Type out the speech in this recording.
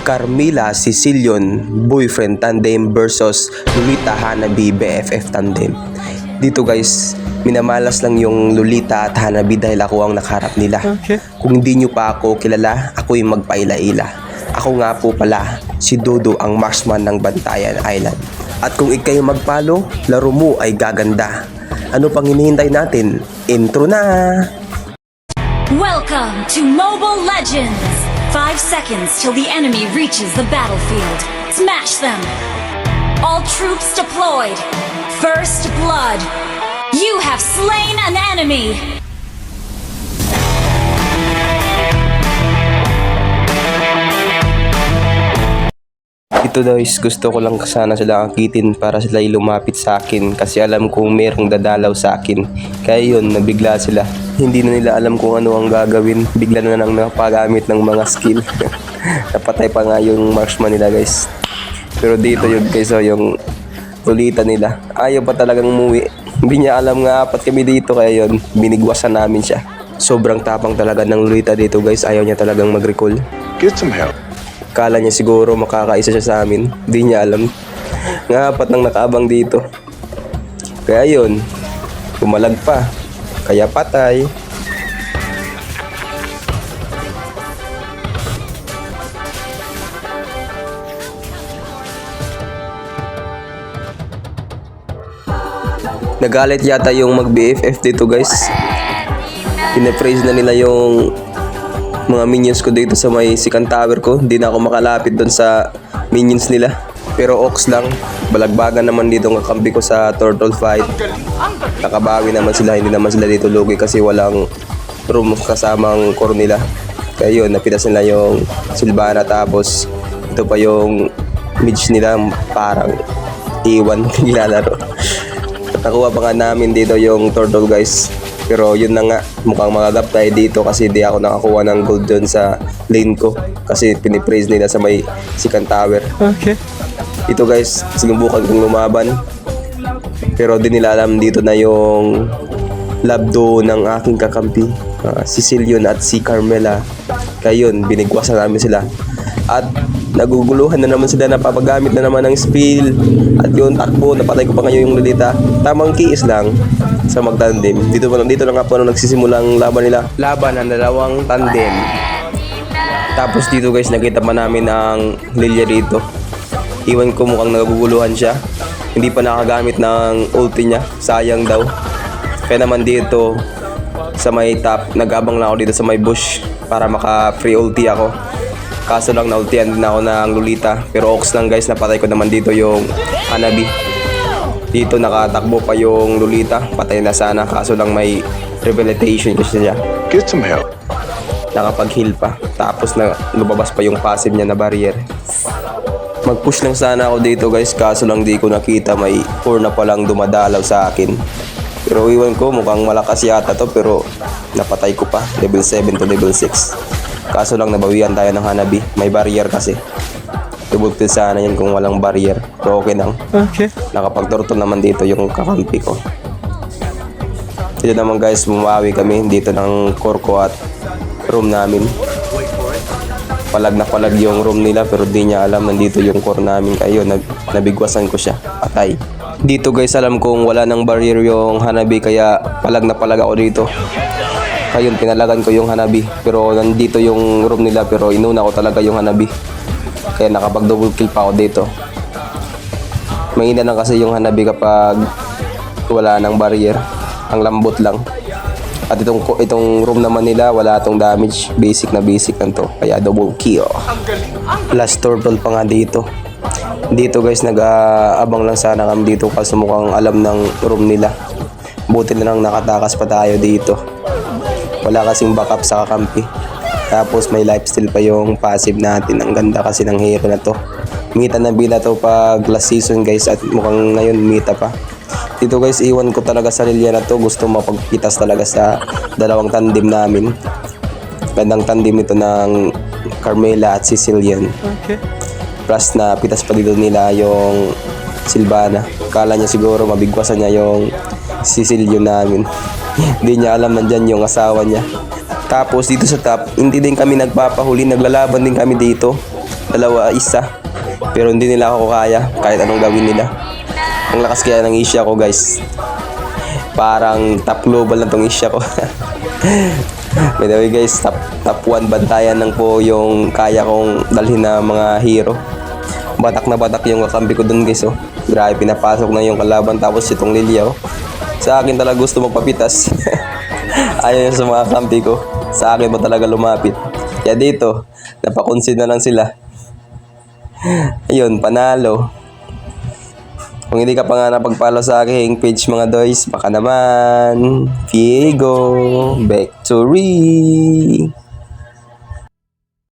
Carmilla Sicilian boyfriend tandem versus Lolita Hanabi BFF tandem. Dito guys, minamalas lang yung Lolita at Hanabi dahil ako ang nakaharap nila. Kung hindi nyo pa ako kilala, ako yung magpaila-ila. Ako nga po pala, si Dodo ang marksman ng Bantayan Island. At kung ikay magpalo, laro mo ay gaganda. Ano pang hinihintay natin? Intro na! Welcome to Mobile Legends! 5 seconds till the enemy reaches the battlefield. Smash them! All troops deployed! First blood! You have slain an enemy! Ito guys, gusto ko lang sana sila akitin para sila lumapit sa akin kasi alam kong merong dadalaw sa akin. Kaya yun, nabigla sila. Hindi na nila alam kung ano ang gagawin. Bigla na lang nakapagamit ng mga skill. Napatay pa nga yung marksman nila guys. Pero dito yun guys, yung Lolita nila. Ayaw pa talagang umuwi. Hindi niya alam nga apat kami dito kaya yun, binigwasan namin siya. Sobrang tapang talaga ng Lolita dito guys. Ayaw niya talagang mag-recall. Get some help. Kala niya siguro makakaisa siya sa amin. Di niya alam. Nga apat nang nakaabang dito. Kaya yun, pumalag pa. Kaya patay. Nagalit yata yung mag-BFF dito guys. Pinapraise na nila yung mga minions ko dito sa may second tower ko. Hindi na ako makalapit doon sa minions nila. Pero ox lang. Balagbagan naman dito ang kakampi ko sa turtle fight. Nakabawi naman sila. Hindi naman sila dito lugi kasi walang room kasamang core nila. Kaya yun, napitas nila yung Sylvana. Tapos ito pa yung mage nila parang iwan nilalaro. Nakuha pa nga namin dito yung turtle guys. Pero yun na nga, mukhang magagap tayo dito kasi di ako nakakuha ng gold dun sa lane ko. Kasi pinipraise nila sa may second tower. Okay. Ito guys, sinubukan kong lumaban. Pero di nila alam dito na yung labdo ng aking kakampi. Si Sicilian at si Carmilla. Kaya yun, binigwasan namin sila. At naguguluhan na naman sila, napapagamit na naman ng spill. At yun, takbo, napatay ko pa ngayon yung Lolita. Tamang kiis lang sa magtandem. Dito na nga po nagsisimulang laban nila. Laban ng dalawang tandem. Tapos dito guys, nakita pa namin ang Lilia dito. Iwan ko mukhang naguguluhan siya. Hindi pa nakagamit ng ulti niya. Sayang daw. Kaya naman dito sa may top, nagabang lang ako dito sa may bush para maka free ulti ako. Kaso lang na-ultian din ako ng Lolita. Pero ox lang guys, napatay ko naman dito yung Hanabi. Dito nakatakbo pa yung Lolita. Patay na sana, kaso lang may rehabilitation kasi siya. Get some help. Nakapag-heal pa. Tapos na lumabas pa yung passive niya na barrier. Mag-push lang sana ako dito guys, kaso lang di ko nakita. May 4 na palang dumadalaw sa akin. Pero iwan ko, mukhang malakas yata to. Pero napatay ko pa. Level 7 to level 6. Kaso lang nabawian tayo ng Hanabi. May barrier kasi. Double kill sana yan kung walang barrier. Pero okay lang. Okay. Nakapag-turtle naman dito yung kakampi ko. Dito naman guys, bumawi kami dito ng core ko at room namin. Palag na palag yung room nila pero di niya alam nandito yung core namin. Kaya yun, nabigwasan ko siya. Patay. Dito guys, alam kong wala ng barrier yung Hanabi kaya palag na palag ako dito. Ayun, pinalagan ko yung Hanabi. Pero nandito yung room nila pero inuna ko talaga yung Hanabi. Kaya nakapag double kill pa ako dito. Mahina lang kasi yung Hanabi kapag wala ng barrier. Ang lambot lang. At itong room naman nila wala itong damage. Basic na basic lang to. Kaya double kill. Last turtle pa nga dito. Dito guys, nag-aabang lang sana kami dito kasi mukhang alam ng room nila. Buti na lang nakatakas pa tayo dito. Wala kasing backup sa kakampi. Tapos may lifesteal pa yung passive natin. Ang ganda kasi ng hero na to. Mita na bila to pag last season guys. At mukhang ngayon mita pa. Dito guys, iwan ko talaga sa Lilia na to. Gusto mapagpitas talaga sa dalawang tandem namin. Gandang tandem ito ng Carmilla at Sicilian. Okay. Plus na pitas pa dito nila yung Sylvana. Kala niya siguro mabigwasan niya yung Sicilian namin. Hindi niya alam nandyan yung asawa niya. Tapos dito sa top, hindi din kami nagpapahuli, naglalaban din kami dito. dalawa, isa. Pero hindi nila ako kaya kahit anong gawin nila. Ang lakas kaya ng isya ko, guys. Parang top global lang tong isya ko. By the way, guys, top 1 bantayan lang po yung kaya kong dalhin na mga hero. Batak na batak yung kakampi ko dun, guys, oh. Grabe, pinapasok na yung kalaban. Tapos itong Lilia, oh. Sa akin talaga gusto magpapitas. Ayaw sa mga kampi ko. Sa akin ba talaga lumapit? Kaya dito, napakonsid na lang sila. Ayun, panalo. Kung hindi ka pa nga napag-follow sa aking page, mga doys, baka naman. Fiego, victory!